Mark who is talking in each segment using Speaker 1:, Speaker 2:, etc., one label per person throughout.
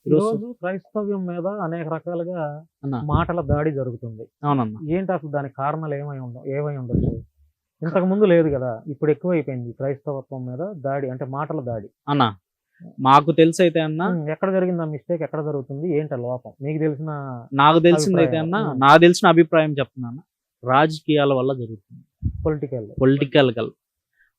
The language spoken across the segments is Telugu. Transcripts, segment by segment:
Speaker 1: ఈరోజు క్రైస్తవ్యం మీద అనేక రకాలుగా
Speaker 2: అన్న
Speaker 1: మాటల దాడి జరుగుతుంది.
Speaker 2: అవునన్న
Speaker 1: ఏంటి అసలు దానికి కారణాలు ఏమై ఉండొచ్చు? ఇంతకు ముందు లేదు కదా, ఇప్పుడు ఎక్కువైపోయింది క్రైస్తవత్వం మీద దాడి, అంటే మాటల దాడి.
Speaker 2: అన్న మాకు తెలిసైతే అన్న
Speaker 1: ఎక్కడ జరిగింది ఆ మిస్టేక్? ఎక్కడ జరుగుతుంది? ఏంటి ఆ లోపం? మీకు తెలిసిన
Speaker 2: నాకు తెలిసిందైతే అన్న
Speaker 1: అభిప్రాయం.
Speaker 2: నాకు తెలిసిన అభిప్రాయం చెప్తున్నాను. రాజకీయాల వల్ల జరుగుతుంది.
Speaker 1: పొలిటికల్.
Speaker 2: పొలిటికల్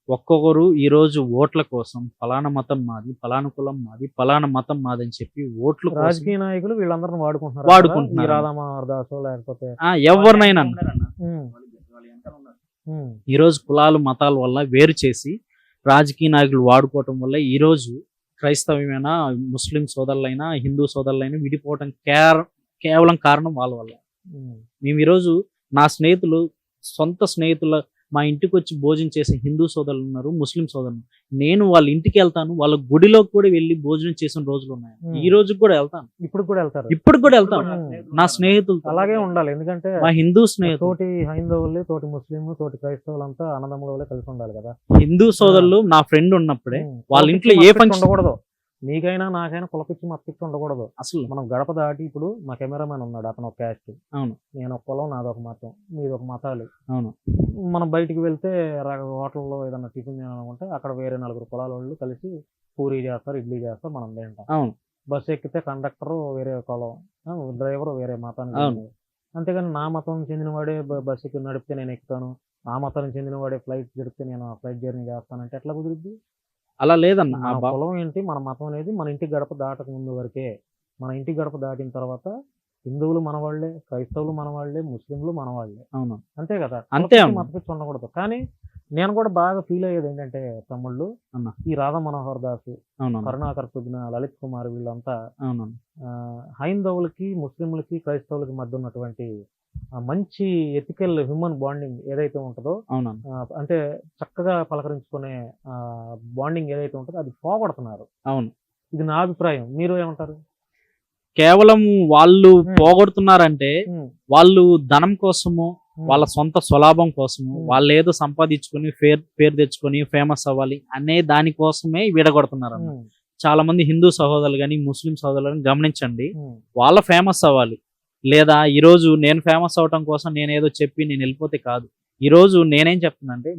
Speaker 2: ఒక్కొక్కరు ఈ రోజు ఓట్ల కోసం ఫలానా మతం మాది, ఫలానా కులం మాది, ఫలానా మతం మాది అని చెప్పి ఓట్లు కోసం
Speaker 1: రాజకీయ నాయకులు వీళ్ళందరినీ వాడుకుంటున్నారు.
Speaker 2: వాడుకుంటున్నారు.
Speaker 1: ఈ రాధామోహన్ దాసు లేకపోతే
Speaker 2: ఎవరినైనా అన్న.
Speaker 1: ఉమ్, ఉమ్,
Speaker 2: ఈ రోజు కులాలు మతాల వల్ల వేరు చేసి రాజకీయ నాయకులు వాడుకోవటం వల్ల ఈ రోజు క్రైస్తవమైనా ముస్లిం సోదరులైనా హిందూ సోదరులైనా విడిపోవటం కేవలం కారణం వాళ్ళ వల్ల.
Speaker 1: ఉమ్.
Speaker 2: మేము ఈరోజు నా స్నేహితులు, సొంత స్నేహితుల మా ఇంటికి వచ్చి భోజనం చేసే హిందూ సోదరులు ఉన్నారు, ముస్లిం సోదరులు. నేను వాళ్ళ ఇంటికి వెళ్తాను, వాళ్ళ గుడిలోకి కూడా వెళ్ళి భోజనం చేసిన రోజులు ఉన్నాయి. ఈ రోజు కూడా వెళ్తాను,
Speaker 1: ఇప్పుడు కూడా వెళ్తారు.
Speaker 2: ఇప్పుడు కూడా వెళ్తాను నా స్నేహితులు.
Speaker 1: అలాగే ఉండాలి, ఎందుకంటే
Speaker 2: మా హిందూ స్నేహితులు,
Speaker 1: తోటి హైందవులు, తోటి ముస్లిం, తోటి క్రైస్తవులంతా అన్నదమ్ముల కలిసి ఉండాలి కదా.
Speaker 2: హిందూ సోదరులు నా ఫ్రెండ్ ఉన్నప్పుడే వాళ్ళ
Speaker 1: కులపిచ్చి
Speaker 2: ఇంట్లో ఏ
Speaker 1: మతపిచ్చి
Speaker 2: ఫంక్షన్
Speaker 1: ఉండకూడదు. నీకైనా నాకైనా కులపిచ్చి మతపిచ్చి ఉండకూడదు.
Speaker 2: అసలు
Speaker 1: మనం గడప దాటి, ఇప్పుడు మా కెమెరామెన్ ఉన్నాడు, అతను ఒక క్యాస్ట్,
Speaker 2: అవును
Speaker 1: నేను ఒక కులం, నాదొక మతం, మీదొక మతాలు.
Speaker 2: అవును
Speaker 1: మనం బయటికి వెళ్తే హోటల్లో ఏదైనా టిఫిన్ తినాలనుకుంటే అక్కడ వేరే 4 కులాల వాళ్ళు కలిసి పూరి చేస్తారు, ఇడ్లీ చేస్తారు, మనం తింటాం.
Speaker 2: అవును
Speaker 1: బస్సు ఎక్కితే కండక్టర్ వేరే కులం, డ్రైవర్ వేరే మతానికి
Speaker 2: అవును.
Speaker 1: చెందినవాడు. అంతేగాని నా మతం చెందినవాడే బస్సు ఎక్కి నడిపితే నేను ఎక్కుతాను, నా మతానికి చెందినవాడే ఫ్లైట్ చెడిపితే నేను ఫ్లైట్ జర్నీ చేస్తానంటే ఎట్లా కుదురుద్ది?
Speaker 2: అలా లేదన్న.
Speaker 1: మన కులం ఏంటి, మన మతం అనేది మన ఇంటి గడప దాటక ముందు వరకే. మన ఇంటి గడప దాటిన తర్వాత హిందువులు మన వాళ్ళే, క్రైస్తవులు మన వాళ్ళే, ముస్లింలు మన వాళ్ళే.
Speaker 2: అవును
Speaker 1: అంతే కదా,
Speaker 2: అంతే అన్న.
Speaker 1: మతపిచ్చి ఉండకూడదు. కానీ నేను కూడా బాగా ఫీల్ అయ్యేది ఏంటంటే తమ్ముళ్ళు,
Speaker 2: అన్న
Speaker 1: ఈ రాధా మనోహర్ దాసు,
Speaker 2: అవును
Speaker 1: కరుణాకర్ సుగ్న, లలిత్ కుమార్ వీళ్ళంతా
Speaker 2: అవును
Speaker 1: హైందవులకి, ముస్లింలకి, క్రైస్తవులకి మధ్య ఉన్నటువంటి మంచి ఎథికల్ హ్యూమన్ బాండింగ్ ఏదైతే ఉంటుందో,
Speaker 2: అవును
Speaker 1: అంటే చక్కగా పలకరించుకునే బాండింగ్ ఏదైతే ఉంటుందో అది పోగొడుతున్నారు.
Speaker 2: అవును.
Speaker 1: ఇది నా అభిప్రాయం. మీరు ఏమంటారు?
Speaker 2: కేవలం వాళ్ళు పోగొడుతున్నారంటే వాళ్ళు ధనం కోసము, వాళ్ళ సొంత స్వలాభం కోసము, వాళ్ళు ఏదో సంపాదించుకొని పేరు తెచ్చుకొని ఫేమస్ అవ్వాలి అనే దానికోసమే విడగొడుతున్నారు అన్న. చాలా మంది హిందూ సహోదరులు కానీ ముస్లిం సహోదరులను గమనించండి, వాళ్ళ ఫేమస్ అవ్వాలి. లేదా ఈరోజు నేను ఫేమస్ అవటం కోసం నేను ఏదో చెప్పి నేను వెళ్ళిపోతే కాదు. ఈరోజు నేనేం చెప్తున్నానంటే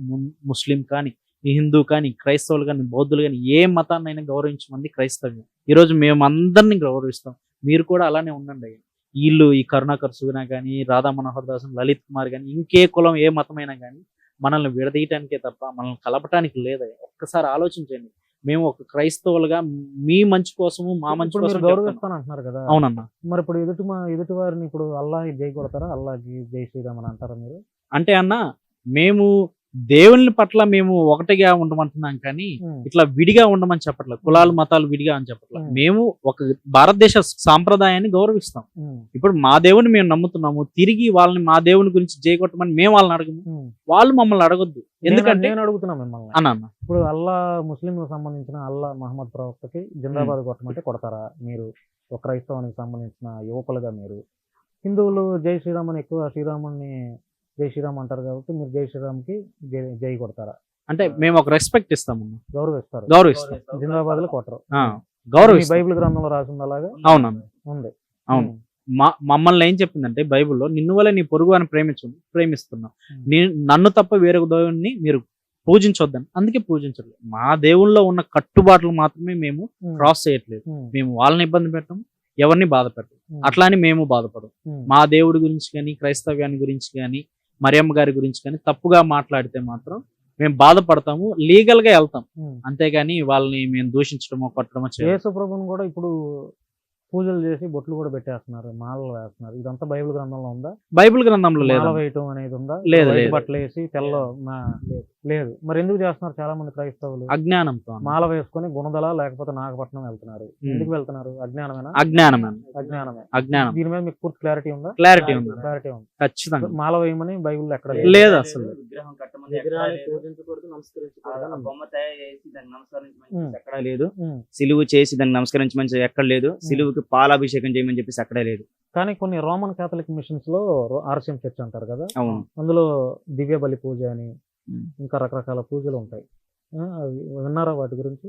Speaker 2: ముస్లిం కానీ, ఈ హిందూ కానీ, క్రైస్తవులు కానీ, బౌద్ధులు కానీ ఏ మతాన్నైనా గౌరవించమంది క్రైస్తవ్యం. ఈరోజు మేము అందరినీ గౌరవిస్తాం, మీరు కూడా అలానే ఉండండి. వీళ్ళు ఈ కరుణాకర్ సుగుణ కానీ, రాధా మనోహర్ దాస్, లలిత్ కుమార్ కానీ, ఇంకే కులం ఏ మతమైనా కానీ మనల్ని విడదీయటానికే తప్ప మనల్ని కలపటానికి లేదయ్యా. ఒక్కసారి ఆలోచించండి. మేము ఒక క్రైస్తవులుగా మీ మంచి కోసము, మా మంచి కోసం
Speaker 1: గౌరవిస్తాను అంటున్నారు కదా.
Speaker 2: అవునన్నా.
Speaker 1: మరి ఇప్పుడు ఎదుటి వారిని ఇప్పుడు అల్లాహ్ జై కొడతారా, అల్లాహ్కి జై శ్రీరామ్ అని అంటారా మీరు?
Speaker 2: అంటే అన్న, మేము దేవుని పట్ల మేము ఒకటిగా ఉండమంటున్నాం కానీ ఇట్లా విడిగా ఉండమని చెప్పట్లేదు. కులాలు మతాలు విడిగా అని చెప్పట్లేదు. మేము ఒక భారతదేశ సాంప్రదాయాన్ని గౌరవిస్తాం. ఇప్పుడు మా దేవుని మేము నమ్ముతున్నాము, తిరిగి వాళ్ళని మా దేవుని గురించి చేయగొట్టమని మేము వాళ్ళని అడగము, వాళ్ళు మమ్మల్ని అడగొద్దు. ఎందుకంటే
Speaker 1: నేను అడుగుతున్నా మిమ్మల్ని
Speaker 2: అన్న,
Speaker 1: ఇప్పుడు అల్లా ముస్లింలకు సంబంధించిన అల్లా మహమ్మద్ ప్రవక్తకి జిందాబాద్ కొట్టమంటే కొడతారా మీరు? ఒక క్రైస్తవానికి సంబంధించిన యువకులుగా మీరు, హిందువులు జై శ్రీరామ్ అని ఎక్కువ శ్రీరాముని జై శ్రీరామ్ అంటారు కాబట్టి మీరు జై శ్రీరామ్కి జై కొడతారా?
Speaker 2: అంటే మేము ఒక రెస్పెక్ట్ ఇస్తాము,
Speaker 1: గౌరవిస్తారు. జిందాబాద్ లో కొట్టరు,
Speaker 2: గౌరవిస్తాం.
Speaker 1: బైబిల్ గ్రంథంలో రాసింది అలాగా.
Speaker 2: అవునన్న
Speaker 1: ఉంది.
Speaker 2: అవును. మమ్మల్ని ఏం చెప్పిందంటే బైబిల్లో, నిన్ను వల్ల నీ పొరుగు అని ప్రేమిస్తున్నావు, నన్ను తప్ప వేరే దేవుణ్ణి మీరు పూజించొద్దని. అందుకే పూజించలేదు. మా దేవుళ్ళలో ఉన్న కట్టుబాట్లు మాత్రమే మేము క్రాస్ చేయట్లేదు. మేము వాళ్ళని ఇబ్బంది పెట్టము, ఎవరిని బాధ పెట్టము. అట్లా అని మేము బాధపడము. మా దేవుడి గురించి కానీ, క్రైస్తవ్యాన్ని గురించి కానీ, మరియమ్మ గారి గురించి కానీ తప్పుగా మాట్లాడితే మాత్రం మేము బాధపడతాము, లీగల్ గా వెళ్తాం. అంతేగాని వాళ్ళని మేము దూషించడమో కొట్టడమో చేయాలి.
Speaker 1: యేసు ప్రభువుని కూడా ఇప్పుడు పూజలు చేసి బొట్లు కూడా పెట్టేస్తున్నారు, మాలలు వేస్తున్నారు. ఇదంతా బైబిల్ గ్రంథంలో ఉందా?
Speaker 2: బైబిల్ గ్రంథంలో లేదు.
Speaker 1: మాల వేయటం అనేది ఉందా?
Speaker 2: లేదు.
Speaker 1: బట్టలు వేసి తెల్ల లేదు. మరి ఎందుకు చేస్తున్నారు చాలా మంది క్రైస్తవులు?
Speaker 2: అజ్ఞానంతో.
Speaker 1: మాల వేసుకొని గుణదల లేకపోతే నాగపట్నం వెళ్తున్నారు. ఎందుకు వెళ్తున్నారు? అజ్ఞానమేనా?
Speaker 2: అజ్ఞానం.
Speaker 1: దీని మీద మీకు పూర్తి క్లారిటీ ఉందా?
Speaker 2: క్లారిటీ ఉంది
Speaker 1: ఖచ్చితంగా. మాల వేయమని బైబిల్ ఎక్కడ
Speaker 2: లేదు అసలు.
Speaker 3: ఎక్కడ లేదు. సిలువు చేసి దాన్ని నమస్కరించమని ఎక్కడ లేదు. సిలువుకి పాలాభిషేకం చేయమని చెప్పేసి అక్కడే లేదు.
Speaker 1: కానీ కొన్ని రోమన్ కాథలిక్ మిషన్స్ లో ఆర్సిఎం చర్చ్ అంటారు కదా, అందులో దివ్య బలి పూజ అని ఇంకా రకరకాల పూజలు ఉంటాయి. విన్నారా వాటి గురించి?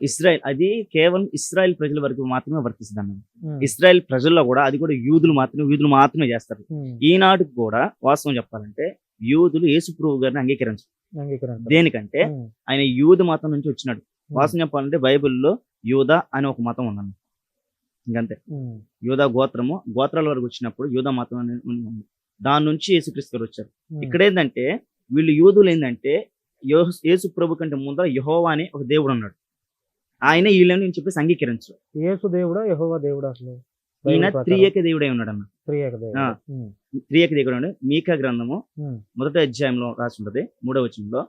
Speaker 3: ఇస్రాయల్ అది కేవలం ఇస్రాయల్ ప్రజల వరకు మాత్రమే వర్తిస్తుంది అన్నది. ఇస్రాయల్ ప్రజల్లో కూడా అది కూడా యూదులు మాత్రమే చేస్తారు. ఈనాటికి కూడా వాస్తవం చెప్పాలంటే యూదులు యేసు ప్రభు గారిని అంగీకరించరు. దేనికంటే ఆయన యూదు మతం నుంచి వచ్చినాడు. వాస్తవం చెప్పాలంటే బైబిల్లో యూదా అనే ఒక మతం ఉందండి, ఇంకంతే. యూదా గోత్రాల వరకు వచ్చినప్పుడు యూదా మతం అనేది ఉంది. దాని నుంచి యేసుక్రీస్తు గారు వచ్చారు. ఇక్కడ ఏంటంటే వీళ్ళు యూదులు ఏంటంటే యేసు ప్రభు కంటే ముందర యెహోవా అని ఒక దేవుడు ఉన్నాడు, ఆయన వీళ్ళని చెప్పేసి అంగీకరించు.
Speaker 1: యేసు దేవుడా యెహోవా దేవుడా? అసలు
Speaker 3: ఈయన త్రియేక దేవుడై ఉన్నాడు అన్న. త్రియేక దేవుడు. మీకా గ్రంథము 1వ అధ్యాయంలో రాసి ఉంటది 3వ వచనంలో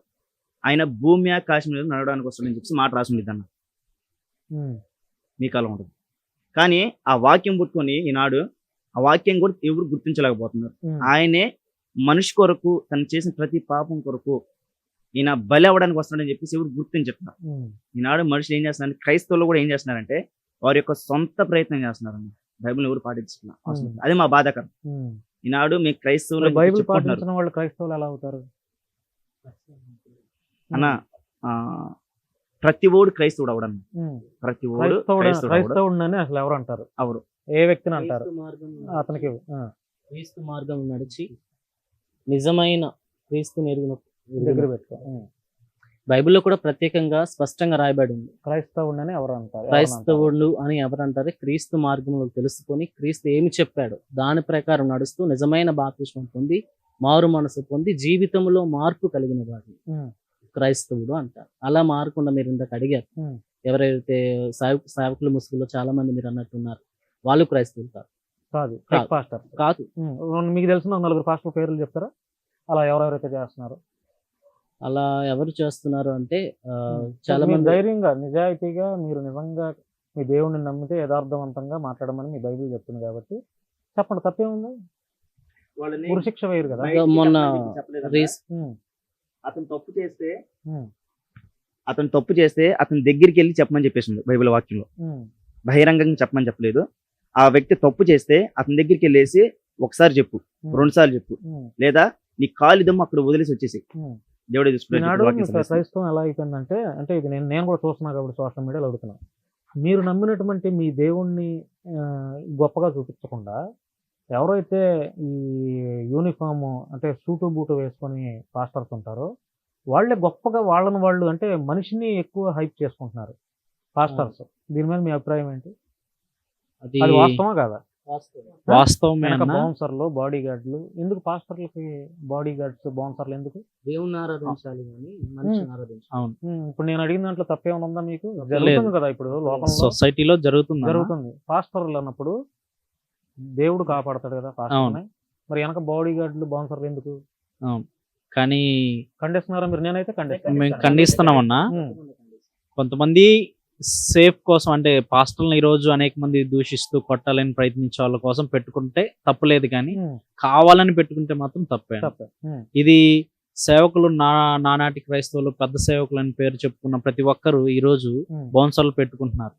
Speaker 3: ఆయన భూమి ఆకాశం మీద నడవడానికి వస్తాడని చెప్పేసి మాట రాసి ఉండేది అన్న. మీకాలో ఉంటుంది. కానీ ఆ వాక్యం పుట్టుకొని ఈనాడు ఆ వాక్యం కూడా ఎవరు గుర్తించలేకపోతున్నారు. ఆయనే మనిషి కొరకు తను చేసిన ప్రతి పాపం కొరకు ఈయన బలి అవ్వడానికి వస్తున్నాడని చెప్పేసి ఎవరు గుర్తించుతున్నారు. ఈనాడు మనుషులు ఏం చేస్తున్నారు, క్రైస్తవులు కూడా ఏం చేస్తున్నారంటే వారి యొక్క సొంత ప్రయత్నం చేస్తున్నారు. బైబిల్ ఎవరు పాటిస్తున్నారు, అది మా బాధాకరం. ఈనాడు మీ క్రైస్తవులు
Speaker 1: బైబిల్ పాటించిన వాళ్ళు క్రైస్తవులు ఎలా అవుతారు
Speaker 3: అన్న? ప్రతి ఓడు క్రైస్తవుడు అవడం, ప్రతి ఓడు
Speaker 1: క్రైస్తవుడు అసలు ఎవరు అంటారు? ఎవరు ఏ వ్యక్తిని అంటారు? అతనికి
Speaker 4: క్రీస్తు మార్గం నడిచి నిజమైన క్రీస్తు ఎరుగున
Speaker 1: దగ్గర పెట్టుకో.
Speaker 4: బైబిల్లో కూడా ప్రత్యేకంగా స్పష్టంగా రాయబడి ఉంది,
Speaker 1: క్రైస్తవుడు అని ఎవరు అంటారు?
Speaker 4: క్రైస్తవులు అని ఎవరంటారు? క్రీస్తు మార్గంలో తెలుసుకొని క్రీస్తు ఏమి చెప్పాడు దాని ప్రకారం నడుస్తూ నిజమైన బాప్తిస్మం పొంది మారు మనసు పొంది జీవితంలో మార్పు కలిగిన వాడిని క్రైస్తవుడు అంటారు. అలా మారకుండా మీరు ఇందాక అడిగారు, ఎవరైతే సేవకులు ముసుగులో చాలా మంది మీరు అన్నట్టున్నారు, వాళ్ళు క్రైస్తవులు కాదు. కాదు.
Speaker 1: మీకు తెలిసిన 4 పాస్టర్ల పేర్లు చెప్తారా అలా ఎవరెవరైతే చేస్తున్నారు?
Speaker 4: అలా ఎవరు చేస్తున్నారు అంటే చాలా మంది
Speaker 1: ధైర్యంగా నిజాయితీగా మీరు నిజంగా మీ దేవుడిని నమ్మితే యథార్థవంతంగా మాట్లాడమని మీ బైబిల్ చెప్తుంది కాబట్టి చెప్పండి, తప్పేముంది? ఉరిశిక్ష వేయరు కదా.
Speaker 4: మొన్న
Speaker 3: అతను తప్పు చేస్తే అతని దగ్గరికి వెళ్ళి చెప్పమని చెప్పేసింది బైబిల్ వాక్యంలో. బహిరంగంగా చెప్పమని చెప్పలేదు. ఆ వ్యక్తి తప్పు చేస్తే అతని దగ్గరికి వెళ్ళేసి ఒకసారి చెప్పు, 2 సార్లు చెప్పు, లేదా నీ కాలిదమ్ము అక్కడ వదిలేసి వచ్చేసి దేవుడే
Speaker 1: క్రైస్తవం ఎలా అయిపోయిందంటే, అంటే ఇది నేను కూడా చూస్తున్నా కాబట్టి సోషల్ మీడియాలో అడుగుతున్నా, మీరు నమ్మినటువంటి మీ దేవుణ్ణి గొప్పగా చూపించకుండా ఎవరైతే ఈ యూనిఫామ్ అంటే సూటు బూటు వేసుకొని పాస్టర్స్ ఉంటారో వాళ్ళే గొప్పగా వాళ్ళని వాళ్ళు అంటే మనిషిని ఎక్కువ హైప్ చేసుకుంటున్నారు పాస్టర్స్. దీని మీద మీ అభిప్రాయం ఏంటి? అది వాస్తవమా కాదా?
Speaker 2: వాస్తవమే.
Speaker 1: బౌన్సర్లు, బాడీ గార్డులు ఎందుకు? పాస్టర్లకి బాడీ గార్డ్స్, బౌన్సర్లు ఎందుకు?
Speaker 4: దేవుని ఆరాధించాలి కానీ మనిషిని ఆరాధించాలి.
Speaker 2: అవును.
Speaker 1: ఇప్పుడు నేను అడిగిన దాంట్లో తప్పేమైనా ఉందా? మీకు జరుగుతుంది కదా ఇప్పుడు లోకంలో,
Speaker 2: సొసైటీలో జరుగుతుంది.
Speaker 1: పాస్టర్లు అన్నప్పుడు దేవుడు కాపాడతాడు కదా పాస్టర్ని, మరి వెనక బాడీ గార్డులు, బౌన్సర్లు ఎందుకు?
Speaker 2: కానీ
Speaker 1: ఖండిస్తున్నారా మీరు? నేనైతే
Speaker 2: మేము ఖండిస్తున్నామన్నా. కొంతమంది సేఫ్ కోసం అంటే పాస్టర్లను ఈ రోజు అనేక మంది దూషిస్తూ కొట్టాలని ప్రయత్నించే వాళ్ళ కోసం పెట్టుకుంటే తప్పులేదు, కానీ కావాలని పెట్టుకుంటే మాత్రం తప్పే. ఇది సేవకులు నానాటి క్రైస్తవులు పెద్ద సేవకులు అని పేరు చెప్పుకున్న ప్రతి ఒక్కరు ఈ రోజు బౌన్సర్లు పెట్టుకుంటున్నారు.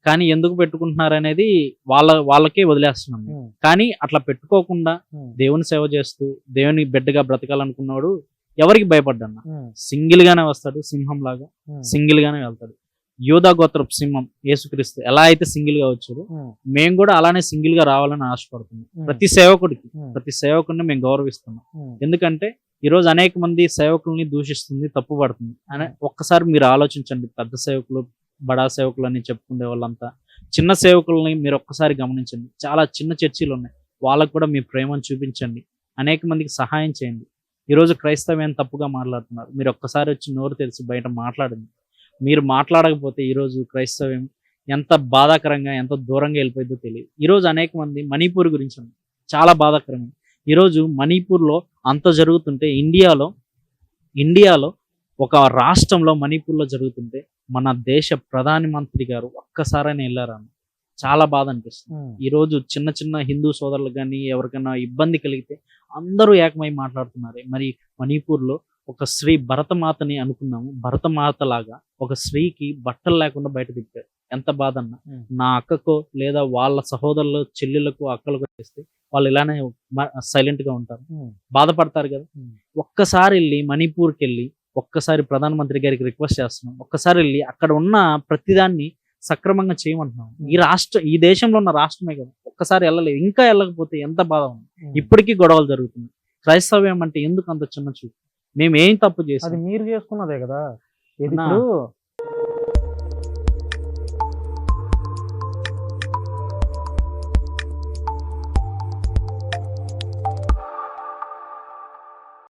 Speaker 2: కానీ ఎందుకు పెట్టుకుంటున్నారు అనేది వాళ్ళకే వదిలేస్తున్నాం. కానీ అట్లా పెట్టుకోకుండా దేవుని సేవ చేస్తూ దేవుని బిడ్డగా బ్రతకాలనుకున్నాడు ఎవరికి భయపడ్డన్నా సింగిల్ గానే వస్తాడు, సింహం లాగా సింగిల్ గానే వెళ్తాడు. యూదా గోత్రపు సింహం యేసుక్రీస్తు ఎలా అయితే సింగిల్ గా వచ్చారో మేము కూడా అలానే సింగిల్ గా రావాలని ఆశపడుతున్నాం. ప్రతి సేవకుడిని మేము గౌరవిస్తున్నాం. ఎందుకంటే ఈ రోజు అనేక మంది సేవకుల్ని దూషిస్తుంది, తప్పు పడుతుంది అని ఒక్కసారి మీరు ఆలోచించండి. పెద్ద సేవకులు, బడా సేవకులు అని చెప్పుకునే వాళ్ళంతా చిన్న సేవకుల్ని మీరు ఒక్కసారి గమనించండి. చాలా చిన్న చర్చిలు ఉన్నాయి, వాళ్ళకు కూడా మీ ప్రేమను చూపించండి, అనేక మందికి సహాయం చేయండి. ఈ రోజు క్రైస్తవం తప్పుగా మాట్లాడుతున్నారు, మీరు ఒక్కసారి వచ్చి నోరు తెలిసి బయట మాట్లాడండి. మీరు మాట్లాడకపోతే ఈరోజు క్రైస్తవం ఎంత బాధాకరంగా ఎంత దూరంగా వెళ్ళిపోయిందో తెలియదు. ఈరోజు అనేక మంది మణిపూర్ గురించి చాలా బాధాకరంగా, ఈరోజు మణిపూర్లో అంత జరుగుతుంటే ఇండియాలో ఒక రాష్ట్రంలో మణిపూర్లో జరుగుతుంటే మన దేశ ప్రధాని మంత్రి గారు ఒక్కసారైనా వెళ్ళారని చాలా బాధ అనిపిస్తుంది. ఈరోజు చిన్న చిన్న హిందూ సోదరులకు కానీ ఎవరికైనా ఇబ్బంది కలిగితే అందరూ ఏకమై మాట్లాడుతున్నారు. మరి మణిపూర్లో ఒక స్త్రీ భరతమాతని అనుకున్నాము, భరతమాత లాగా ఒక స్త్రీకి బట్టలు లేకుండా బయట తిప్పారు. ఎంత బాధ అన్న. నా అక్కకో లేదా వాళ్ళ సహోదరులు చెల్లెళ్ళకు అక్కలకు చేస్తే వాళ్ళు ఇలానే సైలెంట్ గా ఉంటారు, బాధపడతారు కదా. ఒక్కసారి వెళ్ళి మణిపూర్కి వెళ్ళి ఒక్కసారి ప్రధానమంత్రి గారికి రిక్వెస్ట్ చేస్తున్నాం, ఒక్కసారి వెళ్ళి అక్కడ ఉన్న ప్రతిదాన్ని సక్రమంగా చేయమంటున్నాం. ఈ దేశంలో ఉన్న రాష్ట్రమే కదా, ఒక్కసారి వెళ్ళలేదు, ఇంకా వెళ్ళకపోతే ఎంత బాధ ఉంది. ఇప్పటికీ గొడవలు జరుగుతున్నాయి. క్రైస్తవ్యం అంటే ఎందుకు అంత చిన్న చూపు? మేము ఏం తప్పు
Speaker 1: అది
Speaker 2: చేసాం?
Speaker 1: మీరు చేసుకున్నదే కదా. ఇది
Speaker 2: అన్నా,
Speaker 1: ఇప్పుడు